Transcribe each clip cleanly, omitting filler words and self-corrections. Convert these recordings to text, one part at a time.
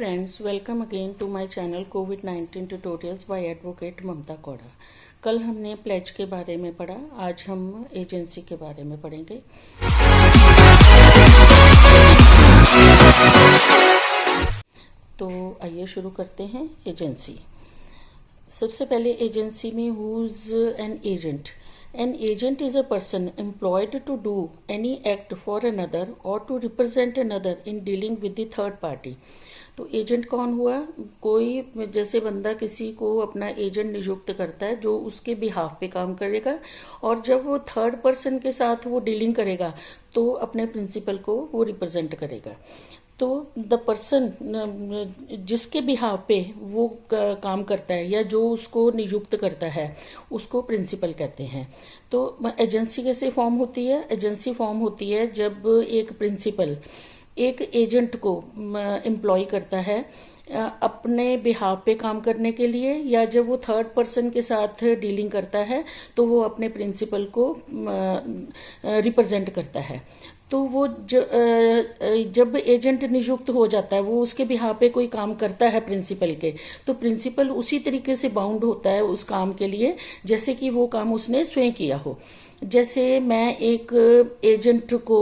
Friends, welcome again to my channel कोविड-19 tutorials by advocate Mamta Kaura. कल हमने प्लेज के बारे में पढ़ा, आज हम एजेंसी के बारे में पढ़ेंगे। तो आइए शुरू करते हैं। एजेंसी, सबसे पहले एजेंसी में who's an agent. An agent is a person employed to do any act for another or to represent another in dealing with the third party. तो एजेंट कौन हुआ? कोई जैसे बंदा किसी को अपना एजेंट नियुक्त करता है जो उसके बिहाफ पे काम करेगा, और जब वो थर्ड पर्सन के साथ वो डीलिंग करेगा तो अपने प्रिंसिपल को वो रिप्रेजेंट करेगा। तो द पर्सन जिसके बिहाफ पे वो काम करता है या जो उसको नियुक्त करता है उसको प्रिंसिपल कहते हैं। तो एजेंसी कैसे फॉर्म होती है? एजेंसी फॉर्म होती है जब एक प्रिंसिपल एक एजेंट को एम्प्लॉय करता है अपने बिहाफ पे काम करने के लिए, या जब वो थर्ड पर्सन के साथ डीलिंग करता है तो वो अपने प्रिंसिपल को रिप्रेजेंट करता है। तो वो जब एजेंट नियुक्त हो जाता है, वो उसके बिहाफ पे कोई काम करता है प्रिंसिपल के, तो प्रिंसिपल उसी तरीके से बाउंड होता है उस काम के लिए जैसे कि वो काम उसने स्वयं किया हो। जैसे मैं एक एजेंट को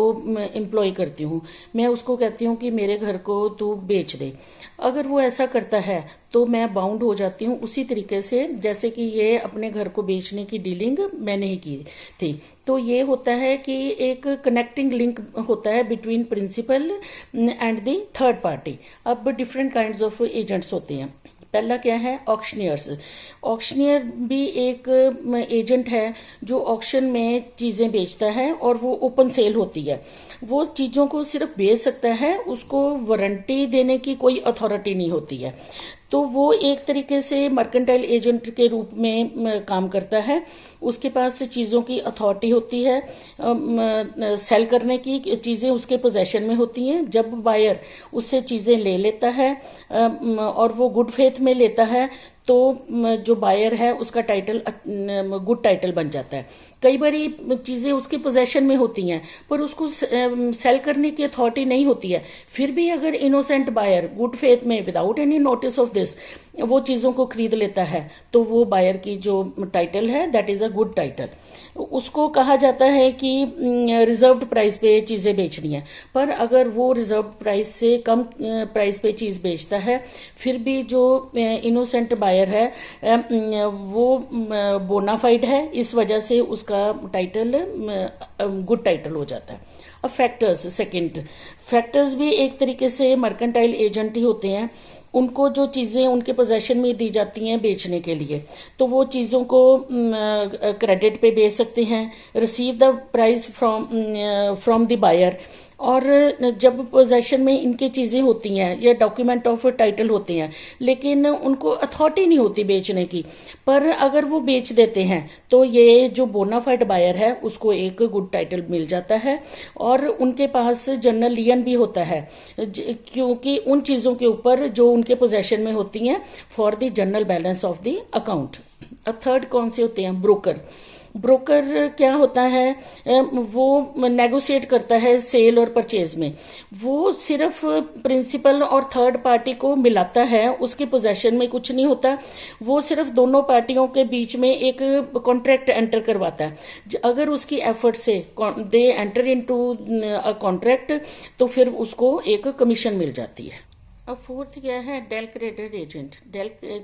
एम्प्लॉय करती हूँ, मैं उसको कहती हूँ कि मेरे घर को तू बेच दे। अगर वो ऐसा करता है तो मैं बाउंड हो जाती हूँ उसी तरीके से जैसे कि ये अपने घर को बेचने की डीलिंग मैंने ही की थी। तो ये होता है कि एक कनेक्टिंग लिंक होता है between principal and the third party. अब डिफरेंट काइंड्स ऑफ एजेंट्स होते हैं। पहला क्या है? ऑक्शनियर्स। ऑक्शनियर भी एक एजेंट है जो ऑक्शन में चीजें बेचता है और वो ओपन सेल होती है। वो चीजों को सिर्फ बेच सकता है, उसको वारंटी देने की कोई अथॉरिटी नहीं होती है। तो वो एक तरीके से मर्केंटाइल एजेंट के रूप में काम करता है। उसके पास चीजों की अथॉरिटी होती है, सेल करने की चीजें उसके पोजेशन में होती हैं। जब बायर उससे चीजें ले लेता है और वो गुड फेथ में लेता है तो जो बायर है उसका टाइटल गुड टाइटल बन जाता है। कई बारी चीजें उसके पोजेशन में होती हैं पर उसको सेल करने की अथॉरिटी नहीं होती है, फिर भी अगर इनोसेंट बायर गुड फेथ में without any notice of this वो चीजों को खरीद लेता है तो वो बायर की जो टाइटल है that is a good title. उसको कहा जाता है कि रिजर्व्ड प्राइस पे चीजें बेचनी है, पर अगर वो रिजर्व्ड प्राइस से कम प्राइस पे चीज बेचता है फिर भी जो इनोसेंट बायर है वो बोनाफाइड है, इस वजह से उसका टाइटल गुड टाइटल हो जाता है। अब फैक्टर्स, सेकंड फैक्टर्स भी एक तरीके से मर्केंटाइल एजेंट ही होते हैं। उनको जो चीजें उनके पोजेशन में दी जाती हैं बेचने के लिए, तो वो चीजों को क्रेडिट पे बेच सकते हैं, receive the price from the buyer. और जब पोजेशन में इनकी चीजें होती हैं या डॉक्यूमेंट ऑफ टाइटल होते हैं लेकिन उनको अथॉरिटी नहीं होती बेचने की, पर अगर वो बेच देते हैं तो ये जो बोनाफाइड बायर है उसको एक गुड टाइटल मिल जाता है और उनके पास जनरल लियन भी होता है क्योंकि उन चीजों के ऊपर जो उनके पोजेशन में होती हैं for the general balance of the account. अब थर्ड कौन से होते हैं? ब्रोकर। ब्रोकर क्या होता है? वो नेगोशिएट करता है सेल और परचेज में। वो सिर्फ प्रिंसिपल और थर्ड पार्टी को मिलाता है, उसके पोजेशन में कुछ नहीं होता। वो सिर्फ दोनों पार्टियों के बीच में एक कॉन्ट्रैक्ट एंटर करवाता है। अगर उसकी एफर्ट से they enter into a contract तो फिर उसको एक कमीशन मिल जाती है। अब फोर्थ क्या है? Del credit agent.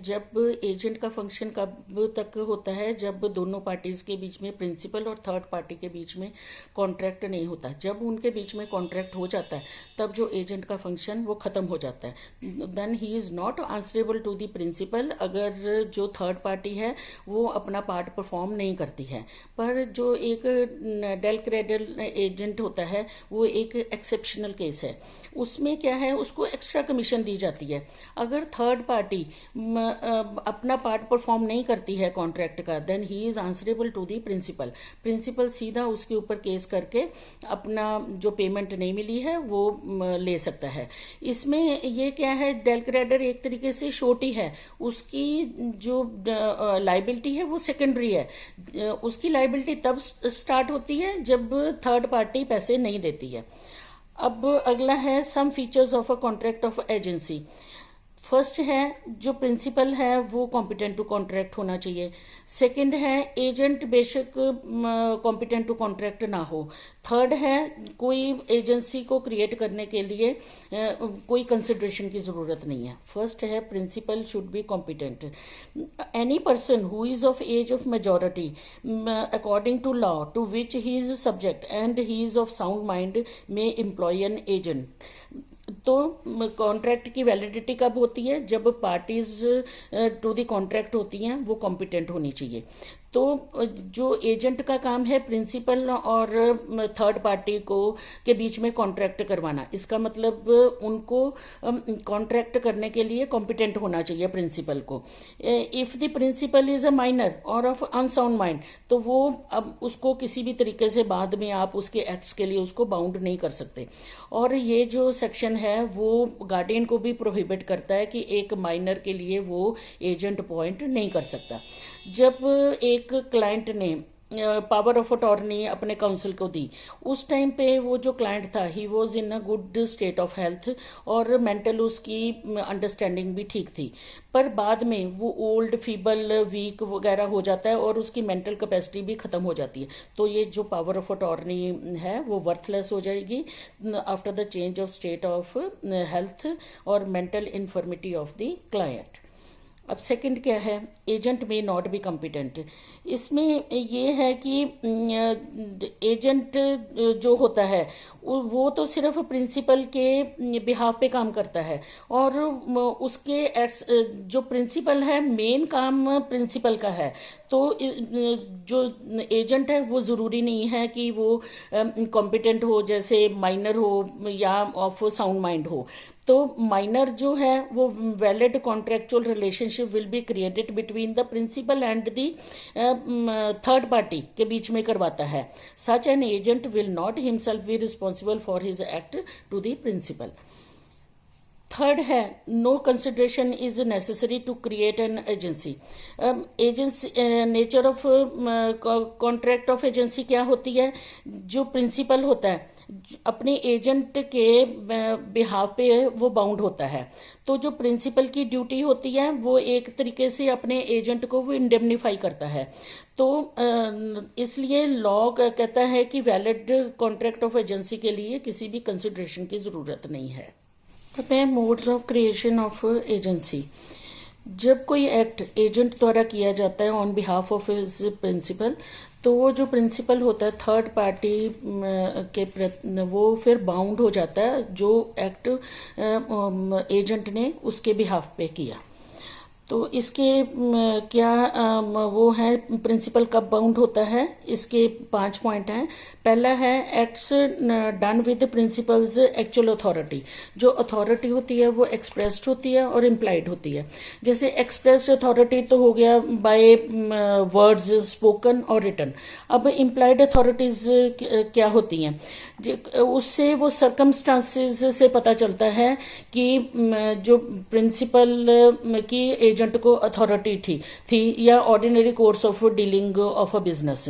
जब एजेंट का फंक्शन कब तक होता है? जब दोनों पार्टीज के बीच में, प्रिंसिपल और थर्ड पार्टी के बीच में कॉन्ट्रैक्ट नहीं होता। जब उनके बीच में कॉन्ट्रैक्ट हो जाता है तब जो एजेंट का फंक्शन वो खत्म हो जाता है। Then he is not answerable to the principal अगर जो थर्ड पार्टी है वो अपना पार्ट परफॉर्म नहीं करती है। पर जो एक डेल क्रेडिट एजेंट होता है वो एक एक्सेप्शनल केस है। उसमें क्या है? उसको एक्स्ट्रा कमीशन दी जाती है। अगर थर्ड पार्टी अपना पार्ट परफॉर्म नहीं करती है कॉन्ट्रैक्ट का, then he is answerable to the principal. Principal सीधा उसके ऊपर केस करके अपना जो पेमेंट नहीं मिली है वो ले सकता है। इसमें ये क्या है? डेल क्रेडिटर एक तरीके से छोटी है, उसकी जो लाइबिलिटी है वो सेकेंडरी है। उसकी लाइबिलिटी तब स्टार्ट होती है जब थर्ड पार्टी पैसे नहीं देती है। अब अगला है some features of a contract of agency. First है जो प्रिंसिपल है वो कॉम्पिटेंट टू कॉन्ट्रैक्ट होना चाहिए। सेकंड है एजेंट बेशक कॉम्पिटेंट टू कॉन्ट्रैक्ट ना हो। थर्ड है कोई एजेंसी को क्रिएट करने के लिए कोई कंसिडरेशन की जरूरत नहीं है। फर्स्ट है principal should be competent. Any person who is of age of majority according to law to which he is subject and he is of sound mind may employ an agent. तो contract की validity कब होती है? जब parties to the contract होती हैं वो competent होनी चाहिए। तो जो एजेंट का काम है प्रिंसिपल और थर्ड पार्टी को के बीच में कॉन्ट्रैक्ट करवाना, इसका मतलब उनको कॉन्ट्रैक्ट करने के लिए कॉम्पिटेंट होना चाहिए प्रिंसिपल को। If the principal is a minor और ऑफ अनसाउंड माइंड, तो वो अब उसको किसी भी तरीके से बाद में आप उसके एक्ट्स के लिए उसको बाउंड नहीं कर सकते। और ये जो सेक्शन है वो गार्डियन को भी प्रोहिबिट करता है कि एक माइनर के लिए वो एजेंट अपॉइंट नहीं कर सकता। जब एक क्लाइंट ने पावर ऑफ अटॉर्नी अपने काउंसिल को दी, उस टाइम पे वो जो क्लाइंट था he was in a good state of health और मेंटल उसकी अंडरस्टैंडिंग भी ठीक थी। पर बाद में वो ओल्ड फीबल वीक वगैरह हो जाता है और उसकी मेंटल कैपेसिटी भी खत्म हो जाती है। तो ये जो पावर ऑफ अटॉर्नी है वो वर्थलेस हो जाएगी after the change of state of health और mental infirmity of the client. अब सेकंड क्या है? एजेंट में नॉट बी कॉम्पिटेंट। इसमें ये है कि एजेंट जो होता है वो तो सिर्फ प्रिंसिपल के बिहाफ पे काम करता है और उसके जो प्रिंसिपल है मेन काम प्रिंसिपल का है। तो जो एजेंट है वो जरूरी नहीं है कि वो कॉम्पिटेंट हो, जैसे माइनर हो या ऑफ साउंड माइंड हो। तो माइनर जो है वो valid contractual relationship will be created between the principal and the third party के बीच में करवाता है। Such an agent will not himself be responsible for his act to the principal. Third है no consideration is necessary to create an agency. Agency nature of contract of agency क्या होती है? जो प्रिंसिपल होता है अपने एजेंट के behalf पे वो बाउंड होता है। तो जो प्रिंसिपल की ड्यूटी होती है वो एक तरीके से अपने एजेंट को वो इंडेमनीफाई करता है। तो इसलिए लॉ कहता है कि वैलिड कॉन्ट्रैक्ट ऑफ एजेंसी के लिए किसी भी कंसिडरेशन की जरूरत नहीं है। अब है modes of creation of agency. जब कोई एक्ट एजेंट द्वारा किया जाता है on behalf of his principal, तो वो जो प्रिंसिपल होता है थर्ड पार्टी के वो फिर बाउंड हो जाता है जो एक्ट एजेंट ने उसके बिहाफ पे किया। तो इसके क्या वो है प्रिंसिपल कब बाउंड होता है? इसके 5 पॉइंट हैं। पहला है acts done with principles actual authority. जो अथॉरिटी होती है वो एक्सप्रेस्ड होती है और इम्प्लाइड होती है। जैसे एक्सप्रेस्ड अथॉरिटी तो हो गया बाय वर्ड्स स्पोकन और रिटन। अब इम्प्लाइड अथॉरिटीज क्या होती हैं? उससे वो सर्कमस्टांसेस से पता चलता है कि जो प्रिंसिपल की एजेंट को अथॉरिटी थी या ordinary course of dealing of a business.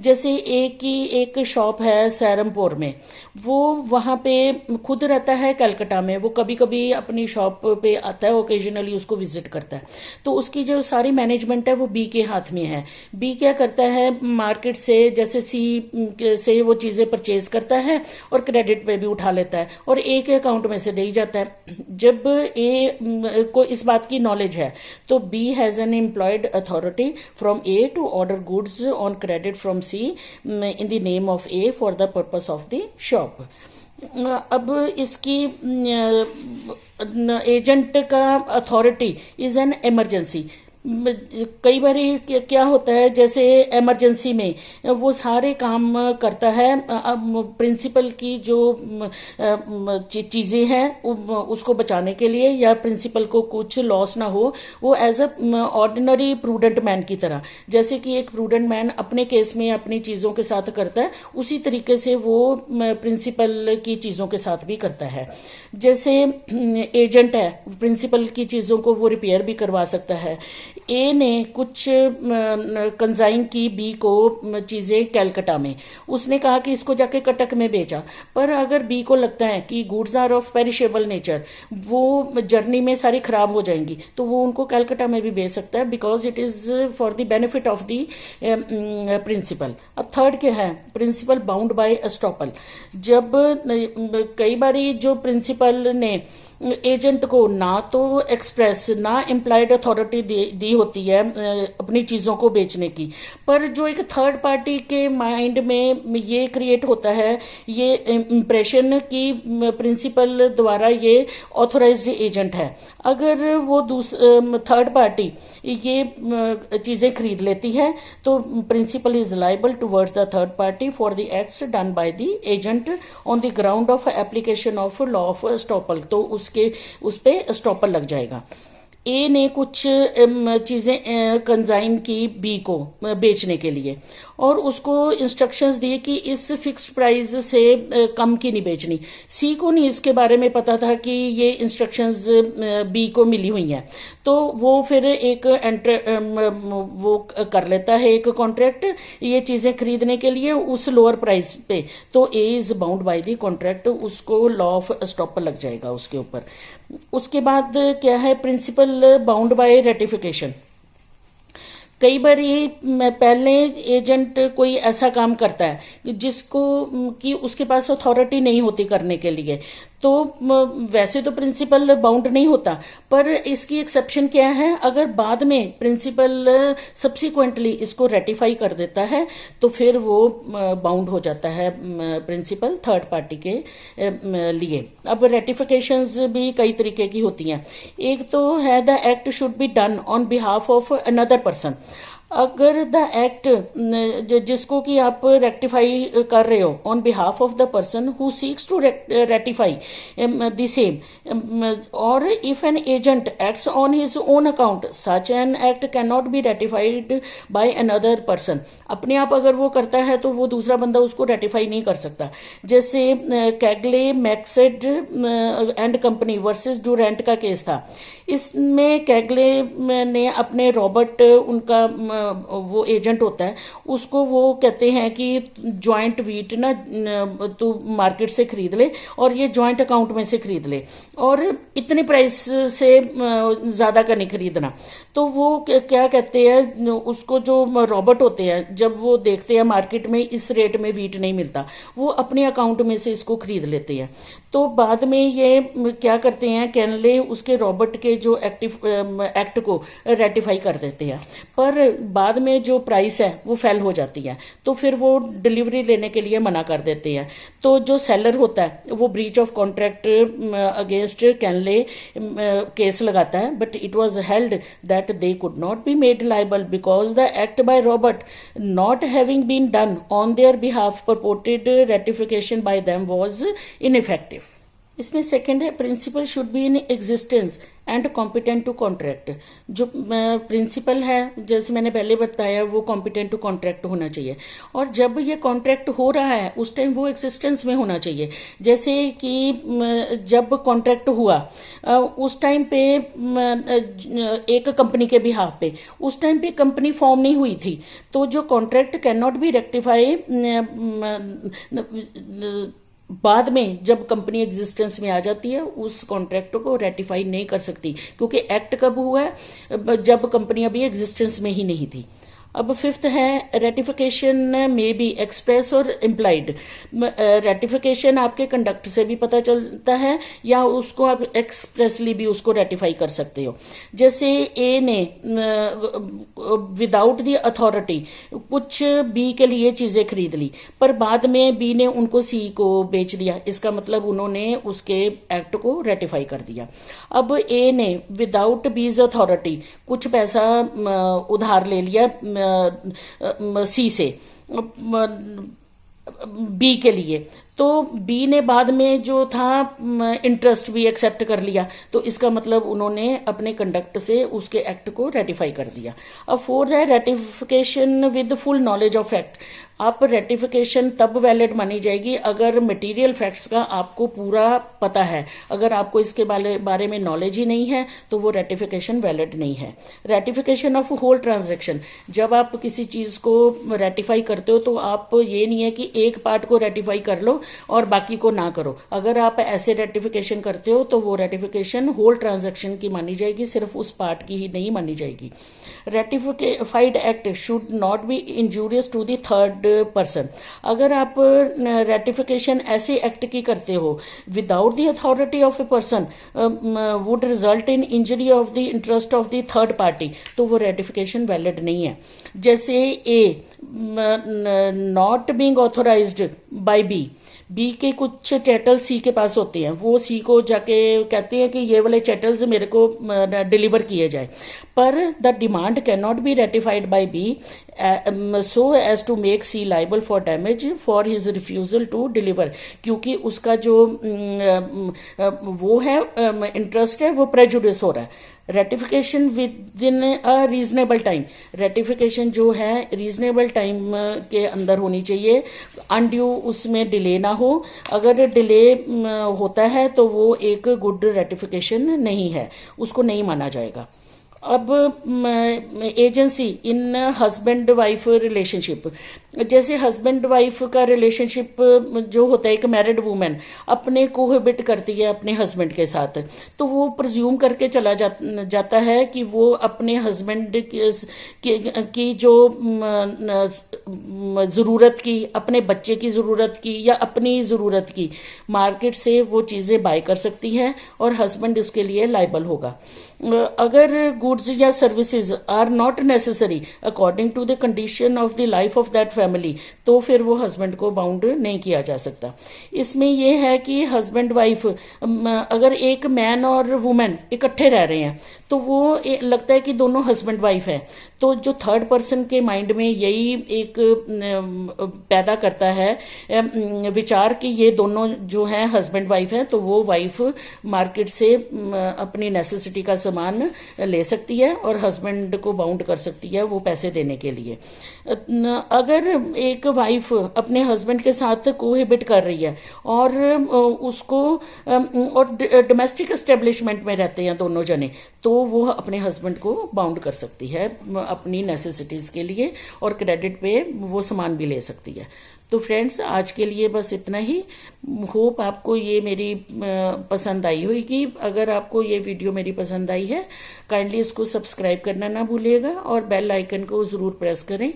जैसे एक शॉप है सैरमपुर में, वो वहां पे खुद रहता है कलकत्ता में, वो कभी कभी अपनी शॉप पे आता है, ओकेजनली उसको विजिट करता है। तो उसकी जो सारी मैनेजमेंट है वो बी के हाथ में है। बी क्या करता है मार्केट से जैसे सी से वो चीजें परचेज करता है और क्रेडिट पे भी उठा लेता है और ए के अकाउंट में से दे ही जाता है। जब ए को इस बात की नॉलेज है तो B has an employed authority from A to order goods on credit from C in the name of A for the purpose of the shop. अब इसकी एजेंट का अथॉरिटी इज एन इमरजेंसी। कई बार क्या होता है जैसे इमरजेंसी में वो सारे काम करता है। प्रिंसिपल की जो चीजें हैं उसको बचाने के लिए या प्रिंसिपल को कुछ लॉस ना हो, वो as a ordinary prudent man की तरह, जैसे कि एक प्रूडेंट मैन अपने केस में अपनी चीजों के साथ करता है, उसी तरीके से वो प्रिंसिपल की चीजों के साथ भी करता है। जैसे एजेंट है प्रिंसिपल की चीजों को वो रिपेयर भी करवा सकता है। ए ने कुछ कंजाइन की बी को चीजें कैलकटा में, उसने कहा कि इसको जाके कटक में बेचा। पर अगर बी को लगता है कि goods are of perishable nature, वो जर्नी में सारी खराब हो जाएंगी, तो वो उनको कैलकटा में भी बेच सकता है, because it is for the benefit of the principal. अब थर्ड क्या है, प्रिंसिपल बाउंड बाय एस्टॉपल। जब कई बारी जो प्रिंसिपल ने एजेंट को ना तो एक्सप्रेस ना इम्प्लाइड अथॉरिटी दी होती है अपनी चीजों को बेचने की, पर जो एक थर्ड पार्टी के माइंड में ये क्रिएट होता है, ये इम्प्रेशन कि प्रिंसिपल द्वारा ये ऑथोराइज्ड एजेंट है। अगर वो थर्ड पार्टी ये चीजें खरीद लेती है तो principal is liable towards the third party for the acts done by the agent on the ground of application of law of estoppel. तो उस पे स्टॉपल लग जाएगा। ए ने कुछ चीजें कंजाइन की बी को बेचने के लिए, और उसको इंस्ट्रक्शंस दिए कि इस फिक्स्ड प्राइस से कम की नहीं बेचनी। सी को नहीं इसके बारे में पता था कि ये इंस्ट्रक्शंस बी को मिली हुई हैं, तो वो फिर एक वो कर लेता है एक कॉन्ट्रैक्ट ये चीजें खरीदने के लिए उस लोअर प्राइस पे। तो A is bound by the contract, उसको लॉ ऑफ स्टॉपर लग जाएगा उसके ऊपर। उसके बाद क्या है, प्रिंसिपल बाउंड बाय रेटिफिकेशन। कई बार ये पहले एजेंट कोई ऐसा काम करता है जिसको कि उसके पास अथॉरिटी नहीं होती करने के लिए, तो वैसे तो प्रिंसिपल बाउंड नहीं होता, पर इसकी एक्सेप्शन क्या है, अगर बाद में प्रिंसिपल सब्सिक्वेंटली इसको रेटिफाई कर देता है तो फिर वो बाउंड हो जाता है प्रिंसिपल थर्ड पार्टी के लिए। अब रेटिफिकेशंस भी कई तरीके की होती हैं। एक तो है the act should be done on behalf of another person. अगर द एक्ट जिसको कि आप रेक्टिफाई कर रहे हो on behalf of the person who seeks to ratify the same, और if an agent acts on his own account such an act can not be ratified by another person. अपने आप अगर वो करता है तो वो दूसरा बंदा उसको रेटिफाई नहीं कर सकता। जैसे कैगले मैक्सेड एंड कंपनी वर्सेस डूरेंट का केस था। इसमें कैगले ने अपने रॉबर्ट, उनका वो एजेंट होता है, उसको वो कहते हैं कि ज्वाइंट वीट ना तू मार्केट से खरीद ले और ये ज्वाइंट अकाउंट में से खरीद ले, और इतने प्राइस से ज्यादा का नहीं खरीदना। तो वो क्या कहते हैं, उसको जो रॉबर्ट होते हैं जब वो देखते हैं मार्केट में इस रेट में वीट नहीं मिलता, वो अपने अकाउंट में से इसको खरीद लेते हैं। तो बाद में ये क्या करते हैं, कैनले उसके रॉबर्ट के जो एक्ट को रेटिफाई कर देते हैं, पर बाद में जो प्राइस है वो फेल हो जाती है, तो फिर वो डिलीवरी लेने के लिए मना कर देते हैं। तो जो सेलर होता है वो breach of contract against Keighley case लगाता है, but it was held that they could not be made liable because the act by Robert not having been done on their behalf purported ratification by them was ineffective। इसमें second है, principal should be in existence and competent to contract. जो principal है, जैसे मैंने पहले बताया, वो competent to contract होना चाहिए, और जब ये कॉन्ट्रैक्ट हो रहा है उस टाइम वो एग्जिस्टेंस में होना चाहिए। जैसे कि जब कॉन्ट्रैक्ट हुआ उस टाइम पे एक कंपनी के बिहाफ पे, उस टाइम पे कंपनी फॉर्म नहीं हुई थी, तो जो contract can not B rectify बाद में जब कंपनी एग्जिस्टेंस में आ जाती है उस कॉन्ट्रैक्ट को रेटिफाई नहीं कर सकती, क्योंकि एक्ट कब हुआ है, जब कंपनी अभी एग्जिस्टेंस में ही नहीं थी। अब फिफ्थ है, रेटिफिकेशन में बी एक्सप्रेस और इम्प्लाइड। रेटिफिकेशन आपके कंडक्ट से भी पता चलता है या उसको आप एक्सप्रेसली भी उसको रेटिफाई कर सकते हो। जैसे ए ने विदाउट द अथॉरिटी कुछ बी के लिए चीजें खरीद ली, पर बाद में बी ने उनको सी को बेच दिया, इसका मतलब उन्होंने उसके एक्ट को रेटिफाई कर दिया। अब ए ने विदाउट बीज अथॉरिटी कुछ पैसा उधार ले लिया सी से बी के लिए, तो बी ने बाद में जो था इंटरेस्ट भी एक्सेप्ट कर लिया, तो इसका मतलब उन्होंने अपने कंडक्ट से उसके एक्ट को रेटिफाई कर दिया। अब फोर्थ है ratification with full knowledge of fact. आप रेटिफिकेशन तब वैलिड मानी जाएगी अगर मटेरियल फैक्ट्स का आपको पूरा पता है। अगर आपको इसके बारे में नॉलेज ही नहीं है तो वो रेटिफिकेशन वैलिड नहीं है। रेटिफिकेशन ऑफ होल ट्रांजैक्शन, जब आप किसी चीज को रेटिफाई करते हो तो आप ये नहीं है कि एक पार्ट को रेटिफाई कर लो और बाकी को ना करो। अगर आप ऐसे रेटिफिकेशन करते हो तो वो रेटिफिकेशन होल ट्रांजैक्शन की मानी जाएगी, सिर्फ उस पार्ट की ही नहीं मानी जाएगी। Ratified act should not be injurious to the third person. अगर आप रेटिफिकेशन ऐसे एक्ट की करते हो without the authority of a person would result in injury of the interest of the third party, तो वो रेटिफिकेशन वैलिड नहीं है। जैसे A not being authorized by B के कुछ चैटल सी के पास होते हैं, वो सी को जाके कहते हैं कि ये वाले चैटल्स मेरे को डिलीवर किए जाए, पर the demand can not be ratified by B so as to make C liable for damage for his refusal to deliver, क्योंकि उसका जो वो है इंटरेस्ट है वो प्रेजुडिस हो रहा है। Ratification with in a reasonable time, ratification जो है रीजनेबल टाइम के अंदर होनी चाहिए, अनड्यू उसमें डिले ना हो। अगर डिले होता है तो वो एक गुड रेटिफिकेशन नहीं है, उसको नहीं माना जाएगा। अब एजेंसी इन हस्बैंड वाइफ रिलेशनशिप, जैसे हस्बैंड वाइफ का रिलेशनशिप जो होता है, एक मैरिड वुमेन अपने कोहेबिट करती है अपने हस्बैंड के साथ, तो वो प्रज्यूम करके चला जाता है कि वो अपने हस्बैंड की जो ज़रूरत की, अपने बच्चे की ज़रूरत की या अपनी ज़रूरत की मार्केट से वो चीज़ें बाय कर सकती है और हस्बैंड उसके लिए लाइबल होगा। अगर गुड्स या services are not necessary according to the condition of the life of that family, तो फिर वो हस्बैंड को बाउंड नहीं किया जा सकता। इसमें यह है कि हस्बैंड वाइफ, अगर एक मैन और वुमेन इकट्ठे रह रहे हैं तो वो लगता है कि दोनों हस्बैंड वाइफ है, तो जो थर्ड पर्सन के माइंड में यही एक पैदा करता है विचार कि ये दोनों जो है हस्बैंड वाइफ है, तो वो वाइफ मार्केट से अपनी नेसेसिटी का सामान ले सकती है और हस्बैंड को बाउंड कर सकती है वो पैसे देने के लिए। अगर एक वाइफ अपने हस्बैंड के साथ कोहेबिट कर रही है और उसको और डोमेस्टिक एस्टेब्लिशमेंट में रहते हैं दोनों जने, तो वो अपने हस्बैंड को बाउंड कर सकती है अपनी नेसेसिटीज के लिए और क्रेडिट पे वो सामान भी ले सकती है। तो फ्रेंड्स, आज के लिए बस इतना ही। होप आपको ये मेरी पसंद आई होगी। अगर आपको ये वीडियो मेरी पसंद आई है, काइंडली इसको सब्सक्राइब करना ना भूलिएगा और बेल आइकन को जरूर प्रेस करें।